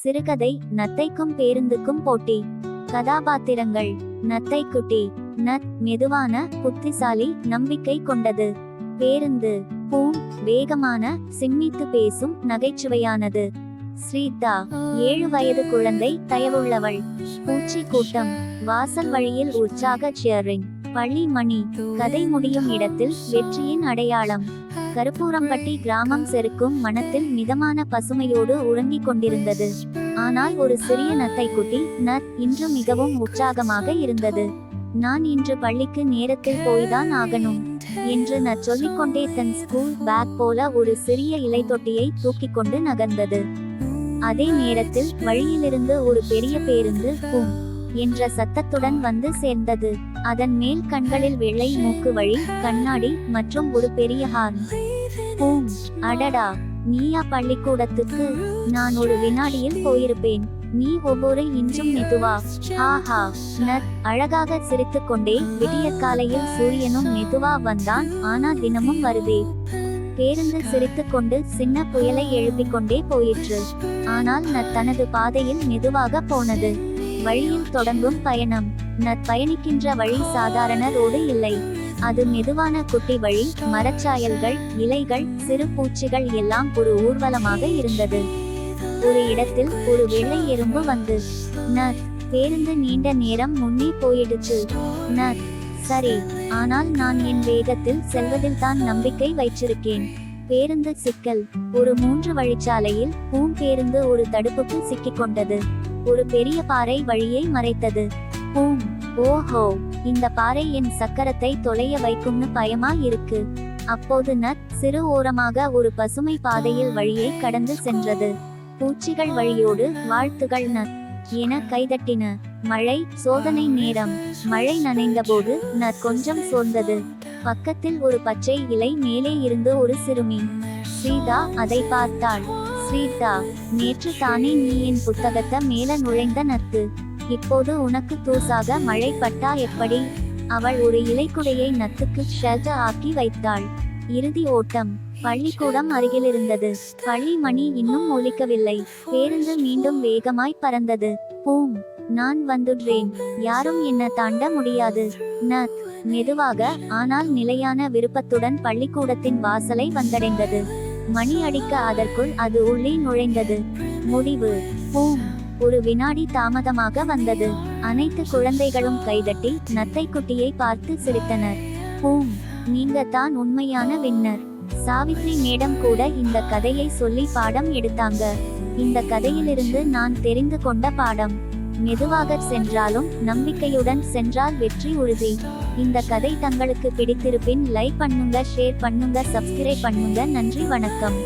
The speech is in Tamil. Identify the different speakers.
Speaker 1: சிறுகதை நத்தைக்கும் பேருந்துக்கும் போட்டி. கதாபாத்திரங்கள்: நத்தைக்குட்டி. நத் மெதுவான, புத்திசாலி, நம்பிக்கை கொண்டது. பேருந்து. பூம் வேகமான, சிம்மித்து பேசும், நகைச்சுவையானது. ஸ்ரீதா 7 வயது குழந்தை, தயவுள்ளவள். பூச்சி கூட்டம். வாசல் வழியில் உற்சாக சியரிங். பள்ளி மணி. கதை முடியும் இடத்தில் வெற்றியின் அடையாளம். கருப்பூரம்பட்டி கிராமம் செருக்கும் மனத்தில் மிதமான பசுமையோடு உறங்கிக் கொண்டிருந்தது. ஆனால் ஒரு சிறிய நத்தைக்குட்டி, நத், இன்று மிகவும் உற்சாகமாக இருந்தது. நான் இன்று பள்ளிக்கு நேரத்தில் போய்தான் ஆகணும் என்று நத் சொல்லிக்கொண்டே தன் ஸ்கூல் பேக் போல ஒரு சிறிய இலை தொட்டியை தூக்கிக் கொண்டு நகர்ந்தது. அதே நேரத்தில் வழியிலிருந்து ஒரு பெரிய பேருந்து பூம் என்ற சத்தத்துடன் வந்து சேர்ந்தது. அதன் மேல் கண்களில் வெள்ளை மூக்கு வழி, கண்ணாடி மற்றும் ஒரு பெரிய ஹார்ன். பூம், அடடா, நீயா பள்ளிக்கூடத்துக்கு? நான் ஒரு வினாடியில் போயிருப்பேன். நீ ஒவ்வொரு இன்றும் மெதுவா. ஆஹா. நத் அழகாக சிரித்துக்கொண்டே, விடியற்காலையில் சூரியனும் மெதுவா வந்தான். ஆனா தினமும் வருதே. பேருந்து சிரித்துக்கொண்டு சின்ன புயலை எழுப்பிக் கொண்டே போயிற்று. ஆனால் நத் தனது பாதையில் மெதுவாக போனது. வழியில் தொடங்கும் பயணம். நத் பயணிக்கின்ற வழி சாதாரண ரோடு இல்லை. அது மெதுவான குட்டி வழி. மரச்சாயல்கள், இலைகள், சிறு பூச்சிகள் எல்லாம் ஒரு ஊர்வலமாக இருந்தது. ஒரு இடத்தில் ஒரு வெள்ளை எறும்பு வந்து, நத், பேருந்து நீண்ட நேரம் முன்னே போயிடுச்சு. நத், சரி, ஆனால் நான் என் வேகத்தில் செல்வதில்தான் நம்பிக்கை வைச்சிருக்கேன். பேருந்து சிக்கல். ஒரு 3 வழிச்சாலையில் பூம் பேருந்து ஒரு தடுப்புக்கு சிக்கிக்கொண்டது. ஒரு பெரிய பாறை வழியை மறைத்தது. பூம், ஓஹோ, இந்த பாறை என் சக்கரத்தை தொலைய வைக்கும்னு பயமா இருக்கு. அப்போது நத் சிறு ஓரமாக ஒரு பசுமை பாதையில் வழியை கடந்து சென்றது. பூச்சிகள் வழியோடு வாழ்த்துகள் நத் என கைதட்டின. மழை. சோதனை நேரம். மழை நனைந்தபோது நத் கொஞ்சம் சோர்ந்தது. பக்கத்தில் ஒரு பச்சை இலை மேலே இருந்து ஒரு சிறுமி. ஸ்ரீதா அதை பார்த்தாள். ஸ்ரீதா, நேற்று தானே நீ என் புத்தகத்தை மேல நுழைந்த நத்து. இப்போது உனக்கு தூசாக மழை பட்டா எப்படி? அவள் ஒரு இலைக்குடையை நத்துக்கு ஷெல்டர் ஆக்கி வைத்தாள். இறுதி ஓட்டம். பள்ளிக்கூடம் அருகிலிருந்தது. பள்ளி மணி இன்னும் ஒலிக்கவில்லை. பேருந்து மீண்டும் வேகமாய் பறந்தது. பூம், நான் வந்துடுறேன். யாரும் என்ன தாண்ட முடியாது. நத் மெதுவாக, ஆனால் நிலையான விருப்பத்துடன் பள்ளிக்கூடத்தின் வாசலை வந்தடைந்தது. மணி அடிக்க அதற்குள் அது உள்ளே நுழைந்தது. முடிவு. பூம் ஒரு வினாடி தாமதமாக வந்தது. அனைத்து குழந்தைகளும் கைதட்டி நத்தைக்குட்டியை பார்த்து சிரித்தனர். பூம், நீங்க தான் உண்மையான வின்னர். சாவித்ரி மேடம் கூட இந்த கதையை சொல்லி பாடம் எடுத்தாங்க. இந்த கதையிலிருந்து நான் தெரிந்து கொண்ட பாடம்: மெதுவாக சென்றாலும் நம்பிக்கையுடன் சென்றால் வெற்றி உறுதி. இந்த கதை தங்களுக்கு பிடித்திருப்பின் லைக் பண்ணுங்க, ஷேர் பண்ணுங்க, சப்ஸ்கிரைப் பண்ணுங்க. நன்றி, வணக்கம்.